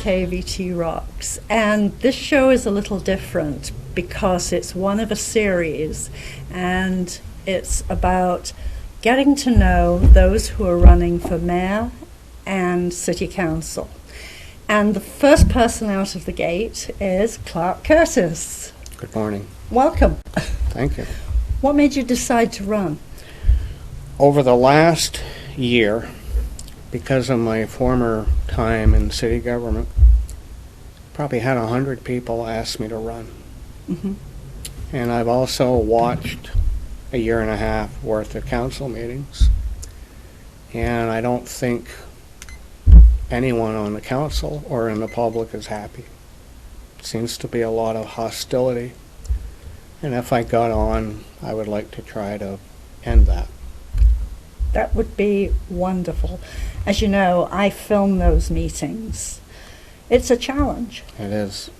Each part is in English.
NEK-TV Rocks, and this show is a little different because it's one of a series, and it's about getting to know those who are running for mayor and city council. And the first person out of the gate is Clark Curtis. Good morning. Welcome. Thank you. What made you decide to run? Over the last year, because of my former time in city government, probably had 100 people ask me to run. Mm-hmm. And I've also watched a year and a half worth of council meetings. And I don't think anyone on the council or in the public is happy. Seems to be a lot of hostility. And if I got on, I would like to try to end that. That would be wonderful. As you know, I film those meetings. It's a challenge. It is.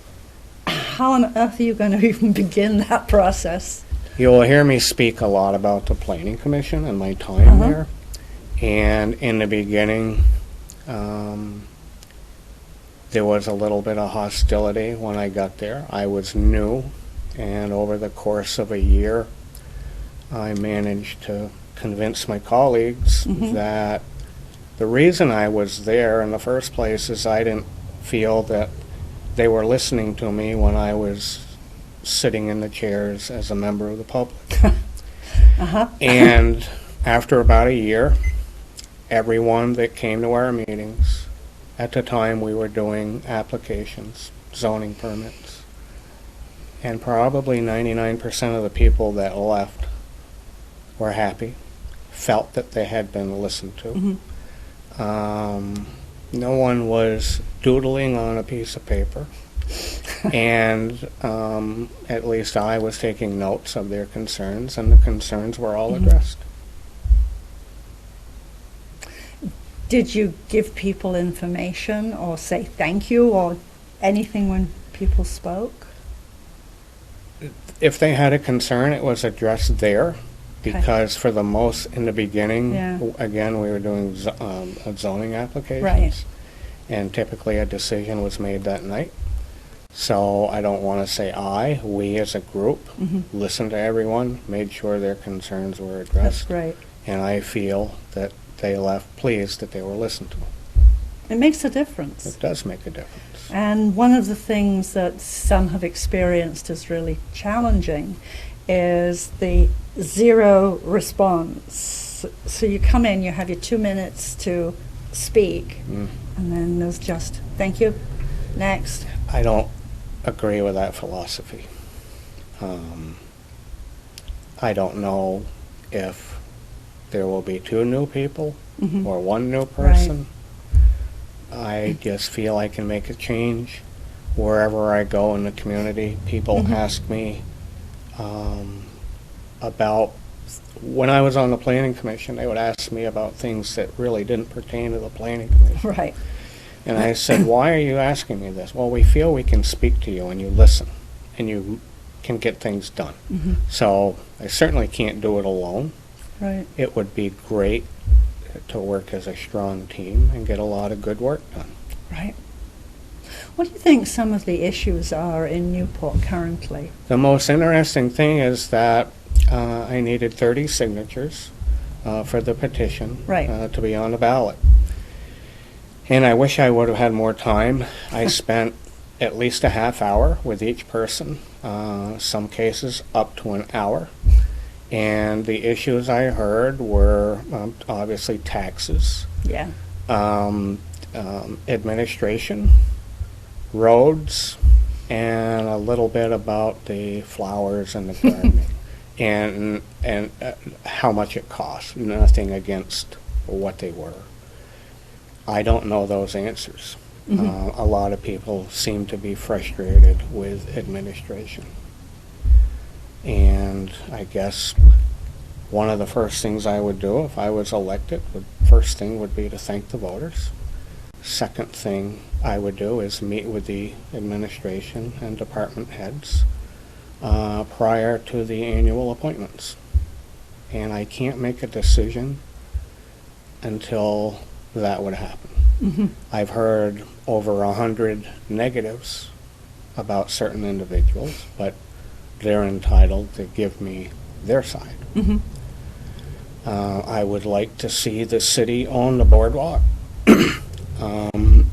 How on earth are you going to even begin that process? You'll hear me speak a lot about the Planning Commission and my time there. And in the beginning, there was a little bit of hostility when I got there. I was new, and over the course of a year, I managed to convince my colleagues that the reason I was there in the first place is I didn't feel that they were listening to me when I was sitting in the chairs as a member of the public. And after about a year, everyone that came to our meetings, at the time we were doing applications, zoning permits, and probably 99% of the people that left were happy, felt that they had been listened to. No one was doodling on a piece of paper, and at least I was taking notes of their concerns, and the concerns were all addressed. Did you give people information or say thank you or anything when people spoke? If they had a concern, it was addressed there, because for the most, in the beginning, again, we were doing zoning applications, and typically a decision was made that night. So I don't want to say we as a group listened to everyone, made sure their concerns were addressed. That's great. And I feel that they left pleased that they were listened to. It makes a difference. It does make a difference. And one of the things that some have experienced as really challenging is the zero response. So you come in, you have your 2 minutes to speak, and then there's just, thank you, next. I don't agree with that philosophy. I don't know if there will be 2 new people or 1 new person. I just feel I can make a change wherever I go in the community. People ask me about, when I was on the Planning Commission, they would ask me about things that really didn't pertain to the Planning Commission. Right. And I said, why are you asking me this? Well, we feel we can speak to you and you listen and you can get things done. So I certainly can't do it alone. Right. It would be great to work as a strong team and get a lot of good work done. Right. What do you think some of the issues are in Newport currently? The most interesting thing is that I needed 30 signatures for the petition to be on the ballot. And I wish I would have had more time. I spent at least a half hour with each person, some cases up to an hour. And the issues I heard were obviously taxes, administration, roads, and a little bit about the flowers and the gardening, and how much it cost. Nothing against what they were. I don't know those answers. A lot of people seem to be frustrated with administration. And I guess one of the first things I would do if I was elected, first thing would be to thank the voters. Second thing I would do is meet with the administration and department heads prior to the annual appointments. And I can't make a decision until that would happen. I've heard over 100 negatives about certain individuals, but they're entitled to give me their side. I would like to see the city own the boardwalk.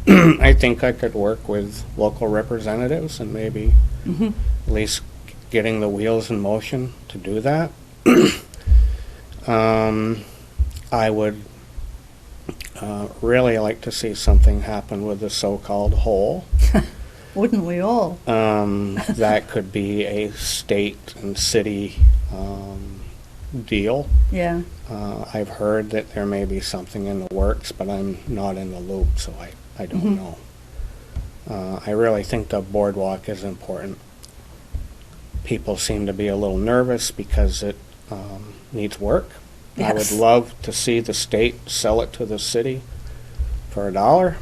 I think I could work with local representatives and maybe at least getting the wheels in motion to do that. I would really like to see something happen with the so-called hole. Wouldn't we all? That could be a state and city deal. Yeah. I've heard that there may be something in the works, but I'm not in the loop, so I don't know. I really think the boardwalk is important. People seem to be a little nervous because it needs work. Yes. I would love to see the state sell it to the city for $1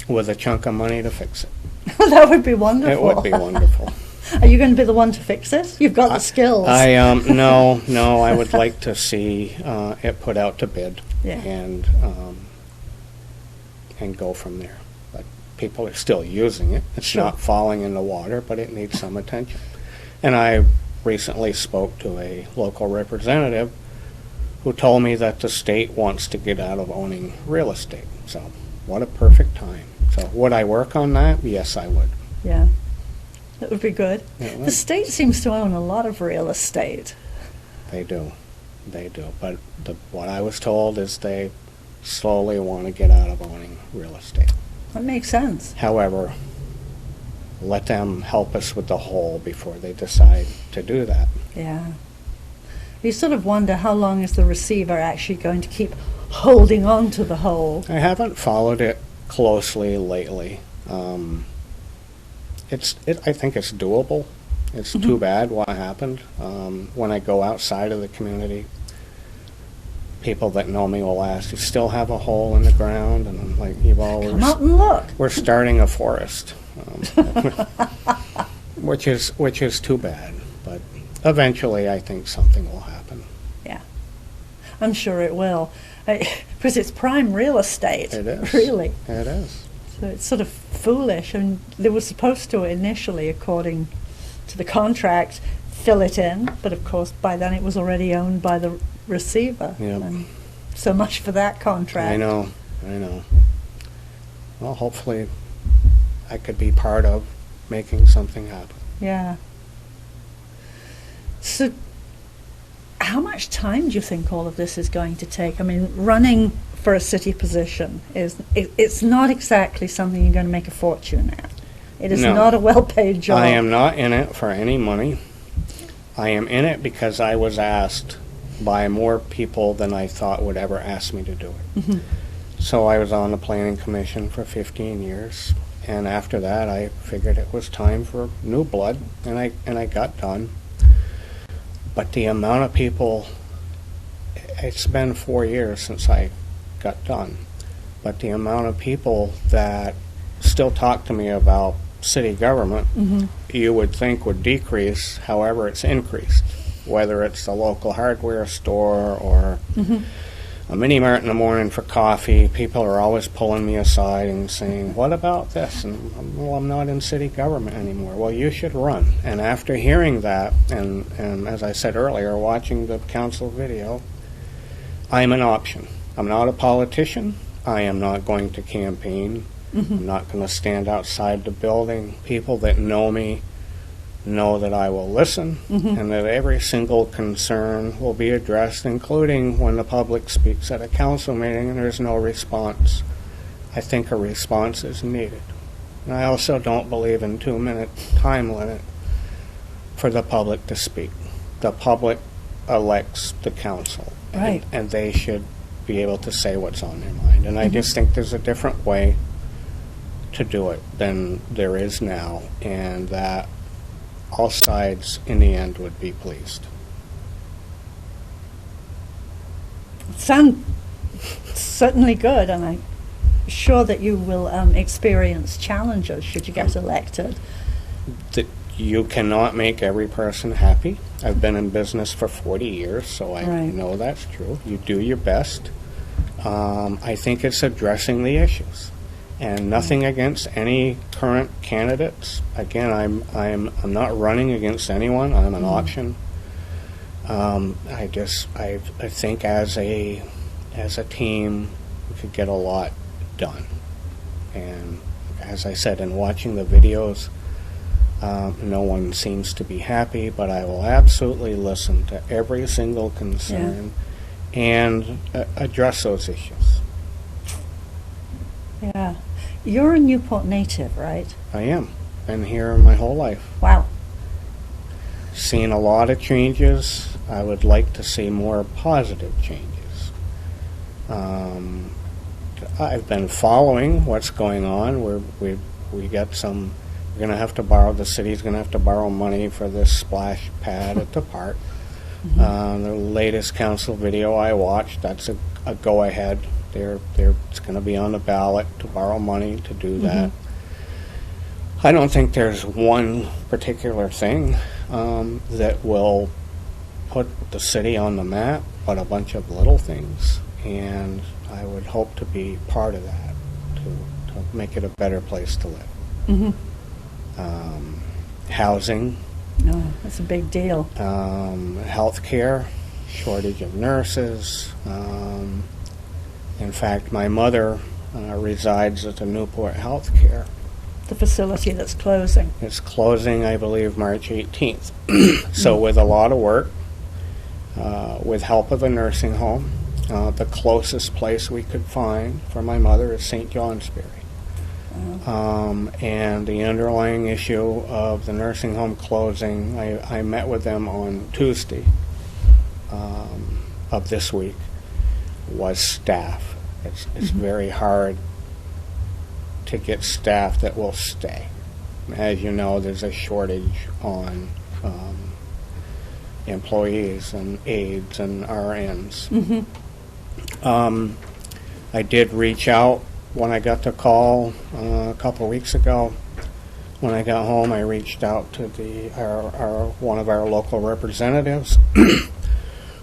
with a chunk of money to fix it. That would be wonderful. It would be wonderful. Are you going to be the one to fix it? You've got the skills. No, I would like to see it put out to bid. Yeah. And go from there. But people are still using it. It's Sure. not falling in the water, but it needs some attention. And I recently spoke to a local representative who told me that the state wants to get out of owning real estate. So what a perfect time. So would I work on that? Yes, I would. Yeah. That would be good. It The would. state seems to own a lot of real estate. They do. They do. But what I was told is they slowly want to get out of owning real estate. That makes sense. However, let them help us with the whole before they decide to do that. Yeah. You sort of wonder how long is the receiver actually going to keep holding on to the hole. I haven't followed it closely lately. I think it's doable. It's too bad what happened. When I go outside of the community, people that know me will ask, "You still have a hole in the ground?" And I'm like, Come out and look. we're starting a forest, which is too bad. But eventually, I think something will happen. Yeah. I'm sure it will. Because it's prime real estate. It is. Really. It is. So it's sort of foolish. And they were supposed to initially, according to the contract, fill it in. But of course, by then it was already owned by the receiver. Yep. And so much for that contract. I know. Well, hopefully, I could be part of making something happen. Yeah. So how much time do you think all of this is going to take? I mean, running for a city position it's not exactly something you're going to make a fortune at. It is No. not a well-paid job. I am not in it for any money. I am in it because I was asked by more people than I thought would ever ask me to do it. So I was on the planning commission for 15 years, and after that I figured it was time for new blood, and I got done. But the amount of people, it's been 4 years since I got done, but the amount of people that still talk to me about city government, you would think would decrease. However, it's increased, whether it's a local hardware store or a mini mart in the morning for coffee. People are always pulling me aside and saying, "What about this?" And, "Well, I'm not in city government anymore." "Well, you should run." And after hearing that, and as I said earlier, watching the council video, I'm an option. I'm not a politician. I am not going to campaign. I'm not going to stand outside the building. People that know me know that I will listen, and that every single concern will be addressed, including when the public speaks at a council meeting and there's no response. I think a response is needed. And I also don't believe in 2-minute time limit for the public to speak. The public elects the council, Right. and they should be able to say what's on their mind. And I just think there's a different way to do it than there is now, and that all sides in the end would be pleased. Sound certainly good, and I'm sure that you will experience challenges should you get elected. That you cannot make every person happy. I've been in business for 40 years, so I Right. know that's true. You do your best. I think it's addressing the issues, and nothing against any current candidates. Again, I'm not running against anyone. I'm an option. I think as a team, we could get a lot done. And as I said, in watching the videos, no one seems to be happy, but I will absolutely listen to every single concern and address those issues. Yeah. You're a Newport native, right? I am. Been here my whole life. Wow. Seen a lot of changes. I would like to see more positive changes. I've been following what's going on. We got some. We're going to have to borrow. The city's going to have to borrow money for this splash pad at the park. The latest council video I watched, that's a go-ahead. It's going to be on the ballot to borrow money to do that. I don't think there's one particular thing that will put the city on the map, but a bunch of little things. And I would hope to be part of that, to make it a better place to live. Housing. No, that's a big deal. Health care, shortage of nurses. In fact, my mother resides at the Newport Health Care. The facility that's closing. It's closing, I believe, March 18th. So with a lot of work, with help of a nursing home, the closest place we could find for my mother is St. Johnsbury. And the underlying issue of the nursing home closing, I met with them on Tuesday of this week, was staff. It's very hard to get staff that will stay. As you know, there's a shortage on employees and aides and RNs. I did reach out when I got the call a couple of weeks ago. When I got home, I reached out to one of our local representatives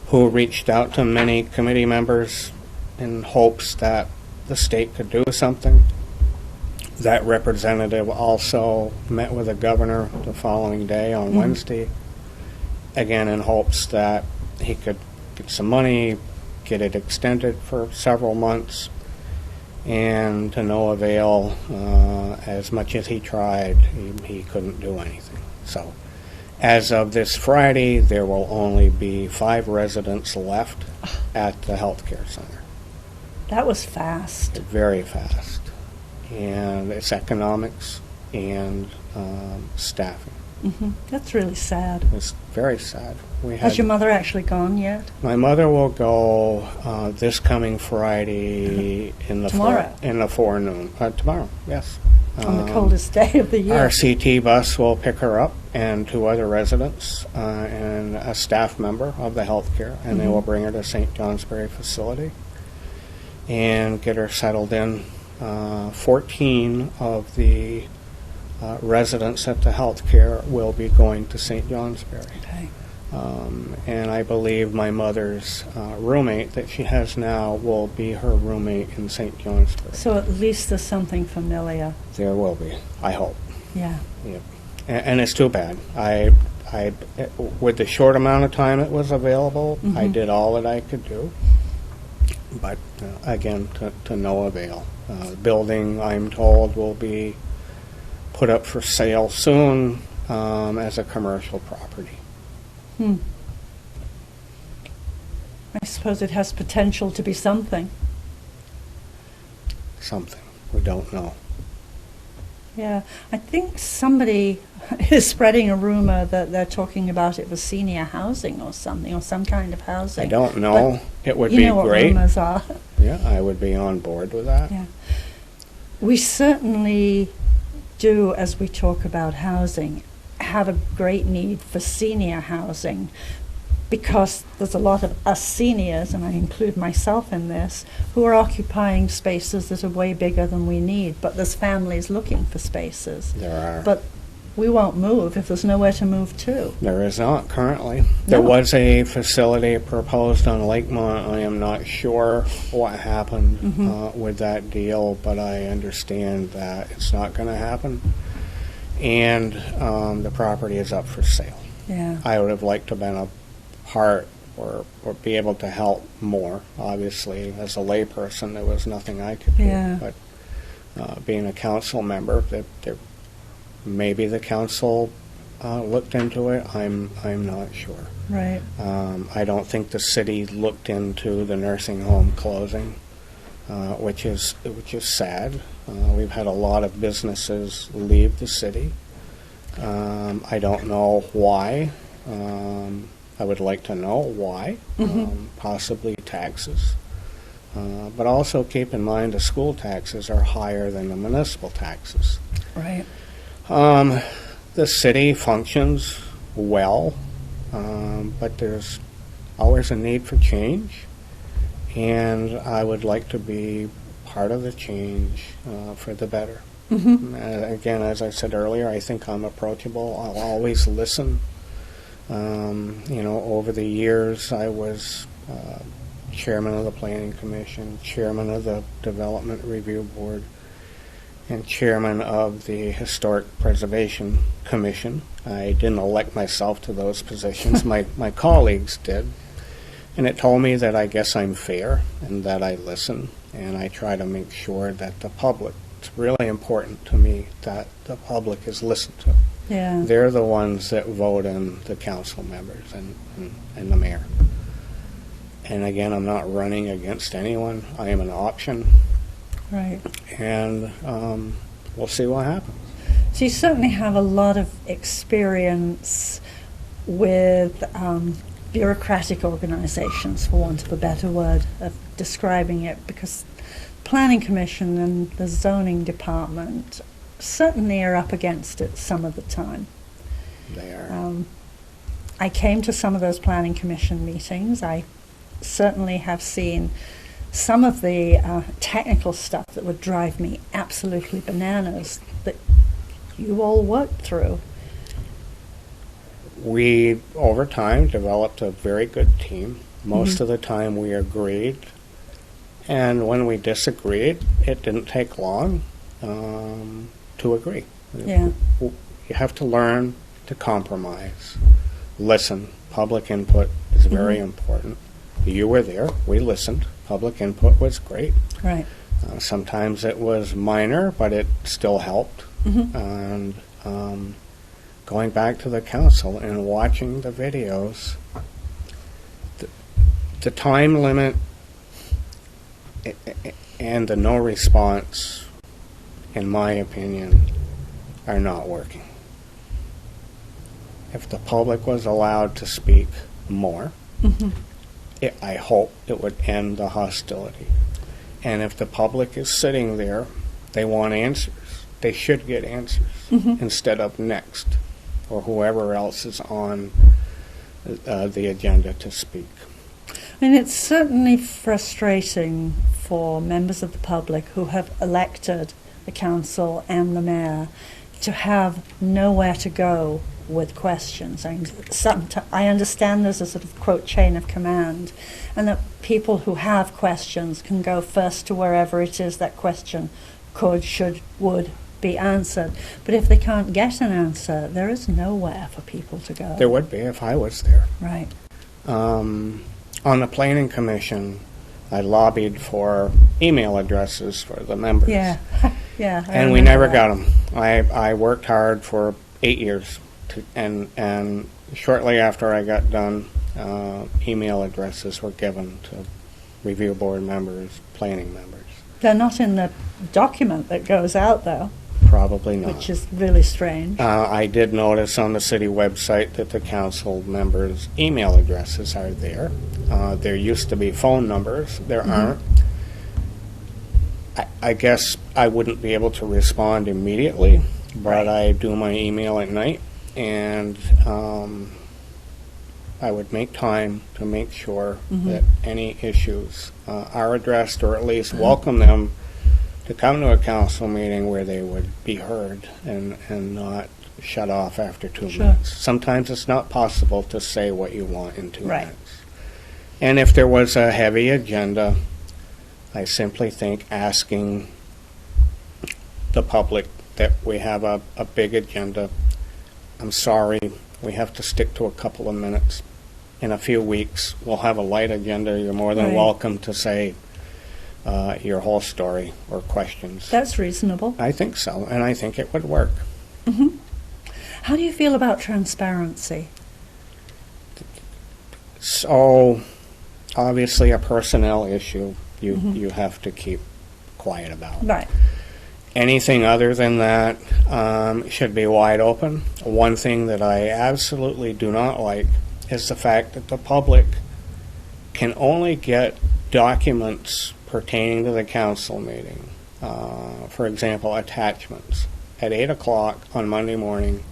who reached out to many committee members in hopes that the state could do something. That representative also met with the governor the following day on Wednesday, again in hopes that he could get some money, get it extended for several months, and to no avail. As much as he tried, he couldn't do anything. So as of this Friday, there will only be 5 residents left at the healthcare center. That was fast. Very fast. And it's economics and staffing. That's really sad. It's very sad. Has your mother actually gone yet? My mother will go this coming Friday in the Tomorrow? In the forenoon. Tomorrow, yes. On the coldest day of the year. Our CT bus will pick her up and 2 other residents and a staff member of the healthcare, and they will bring her to St. Johnsbury facility and get her settled in. 14 of the residents at the healthcare will be going to St. Johnsbury. Okay. And I believe my mother's roommate that she has now will be her roommate in St. Johnsbury. So at least there's something familiar. There will be, I hope. Yeah. Yep. And it's too bad. I with the short amount of time it was available, I did all that I could do. But again, to no avail. Building, I'm told, will be put up for sale soon as a commercial property. I suppose it has potential to be something. Something. We don't know. Yeah. I think somebody is spreading a rumor that they're talking about it for senior housing or something, or some kind of housing. I don't know. It would be you know what great. rumors are. Yeah, I would be on board with that. Yeah. We certainly do, as we talk about housing, have a great need for senior housing, because there's a lot of us seniors, and I include myself in this, who are occupying spaces that are way bigger than we need, but there's families looking for spaces. There are. But we won't move if there's nowhere to move to. There is not currently. There No. was a facility proposed on Lakemont. I am not sure what happened with that deal, but I understand that it's not going to happen. And the property is up for sale. Yeah. I would have liked to have been a part or be able to help more. Obviously, as a layperson, there was nothing I could do. Yeah. But being a council member, maybe the council looked into it. I'm not sure. Right. I don't think the city looked into the nursing home closing, which is sad. We've had a lot of businesses leave the city. I don't know why. I would like to know why. Possibly taxes. But also keep in mind the school taxes are higher than the municipal taxes. Right. The city functions well, but there's always a need for change, and I would like to be part of the change for the better. Again, as I said earlier, I think I'm approachable. I'll always listen. Over the years, I was chairman of the Planning Commission, chairman of the Development Review Board, and chairman of the Historic Preservation Commission. I didn't elect myself to those positions. My colleagues did. And it told me that I guess I'm fair and that I listen, and I try to make sure that the public, it's really important to me that the public is listened to. Yeah. They're the ones that vote in the council members and the mayor. And again, I'm not running against anyone. I am an option. Right. And we'll see what happens. So you certainly have a lot of experience with bureaucratic organizations, for want of a better word of describing it, because Planning Commission and the Zoning Department certainly are up against it some of the time. They are. I came to some of those Planning Commission meetings. I certainly have seen some of the technical stuff that would drive me absolutely bananas that you all worked through. We, over time, developed a very good team. Most of the time we agreed. And when we disagreed, it didn't take long to agree. Yeah. You have to learn to compromise. Listen. Public input is very important. You were there. We listened. Public input was great. Right. Sometimes it was minor, but it still helped. And going back to the council and watching the videos, the time limit and the no response, in my opinion, are not working. If the public was allowed to speak more, I hope it would end the hostility. And if the public is sitting there, they want answers. They should get answers instead of next or whoever else is on the agenda to speak. I mean, it's certainly frustrating for members of the public who have elected the council and the mayor to have nowhere to go with questions. I understand there's a sort of, quote, chain of command, and that people who have questions can go first to wherever it is that question could, should, would be answered. But if they can't get an answer, there is nowhere for people to go. There would be if I was there. Right. On the Planning Commission, I lobbied for email addresses for the members. Yeah. Yeah. I And we remember never that. got them. I worked hard for 8 years, and shortly after I got done, email addresses were given to review board members, planning members. They're not in the document that goes out, though, Probably not. which is really strange. I did notice on the city website that the council members' email addresses are there. There used to be phone numbers. There aren't. I guess I wouldn't be able to respond immediately, but I do my email at night, and I would make time to make sure that any issues are addressed, or at least welcome them to come to a council meeting where they would be heard and not shut off after 2 Sure. minutes. Sometimes it's not possible to say what you want in 2 Right. minutes. And if there was a heavy agenda, I simply think asking the public that we have a big agenda, I'm sorry, we have to stick to a couple of minutes. In a few weeks, we'll have a light agenda. You're more than Right. welcome to say your whole story or questions. That's reasonable. I think so, and I think it would work. How do you feel about transparency? So, obviously, a personnel issue you have to keep quiet about. Right. Anything other than that should be wide open. One thing that I absolutely do not like is the fact that the public can only get documents pertaining to the council meeting. For example, attachments at 8 o'clock on Monday morning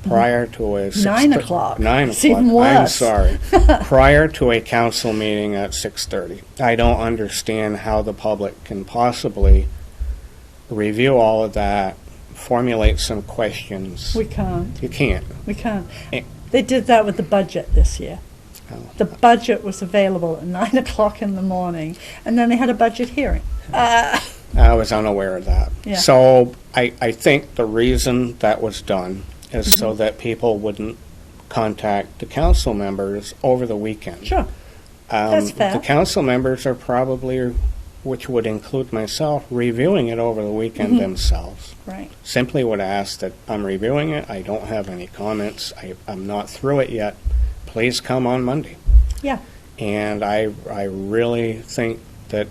prior to a 9 o'clock. 9 It's o'clock. even I'm worse. sorry. Prior to a council meeting at 6:30. I don't understand how the public can possibly review all of that, formulate some questions. We can't. You can't. We can't. Eh. They did that with the budget this year. Oh. The budget was available at 9 o'clock in the morning, and then they had a budget hearing. I was unaware of that. Yeah. So I think the reason that was done is so that people wouldn't contact the council members over the weekend. Sure. That's fair. The council members are probably, which would include myself, reviewing it over the weekend themselves. Right. Simply would ask that I'm reviewing it, I don't have any comments, I'm not through it yet, please come on Monday. Yeah. And I really think that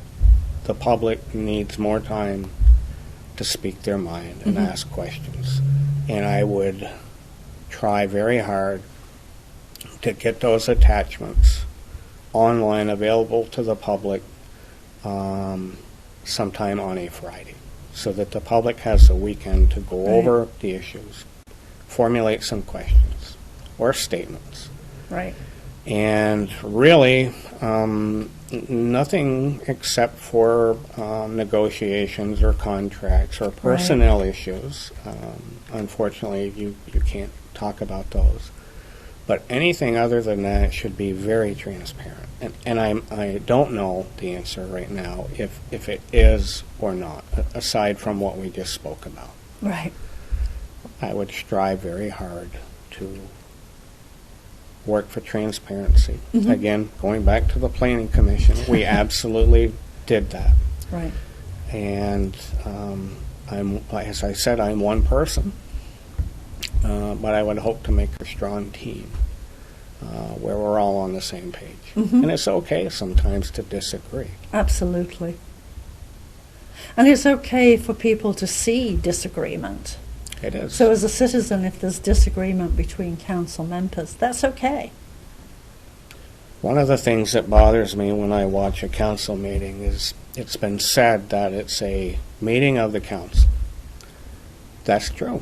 the public needs more time to speak their mind and ask questions. And I would try very hard to get those attachments online available to the public sometime on a Friday, so that the public has the weekend to go Right. over the issues, formulate some questions or statements. Right. And really, nothing except for negotiations or contracts or personnel issues. Unfortunately, you can't talk about those. But anything other than that should be very transparent. And I don't know the answer right now if it is or not, aside from what we just spoke about. Right. I would strive very hard to work for transparency. Again, going back to the Planning Commission, we absolutely did that. Right. And as I said, I'm one person, but I would hope to make a strong team where we're all on the same page. And it's okay sometimes to disagree. Absolutely. And it's okay for people to see disagreement. It is. So as a citizen, if there's disagreement between council members, that's okay. One of the things that bothers me when I watch a council meeting is it's been said that it's a meeting of the council. That's true.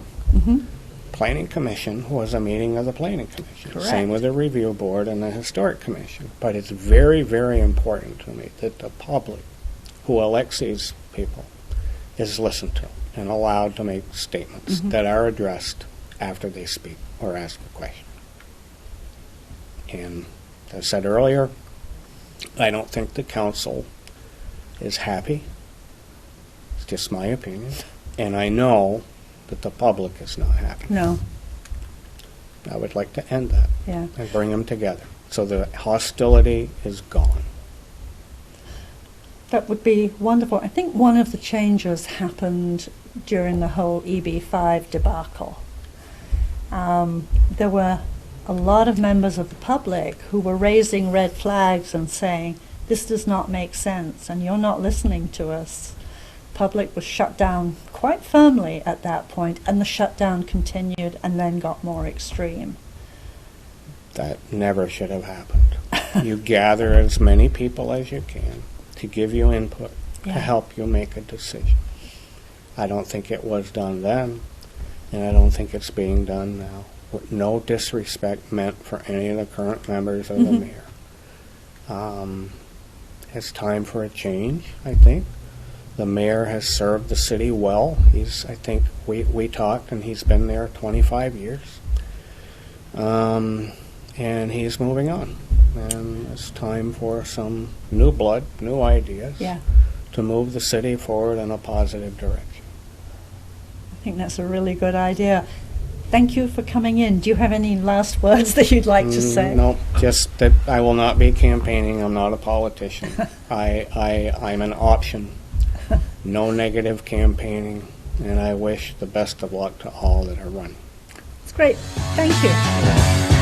Planning Commission was a meeting of the Planning Commission. Correct. Same with the Review Board and the Historic Commission. But it's very, very important to me that the public who elects these people is listened to and allowed to make statements that are addressed after they speak or ask a question. And as I said earlier, I don't think the council is happy. It's just my opinion. And I know that the public is not happy. No. I would like to end that Yeah. and bring them together so the hostility is gone. That would be wonderful. I think one of the changes happened during the whole EB5 debacle. There were a lot of members of the public who were raising red flags and saying, this does not make sense and you're not listening to us. Public was shut down quite firmly at that point, and the shutdown continued and then got more extreme. That never should have happened. You gather as many people as you can to give you input, to Yeah. help you make a decision. I don't think it was done then, and I don't think it's being done now. With no disrespect meant for any of the current members of the mayor. It's time for a change, I think. The mayor has served the city well. I think we talked, and he's been there 25 years. And he's moving on. And it's time for some new blood, new ideas Yeah. to move the city forward in a positive direction. I think that's a really good idea. Thank you for coming in. Do you have any last words that you'd like to say? No, just that I will not be campaigning. I'm not a politician. I'm an option. No negative campaigning, and I wish the best of luck to all that are running. It's great. Thank you.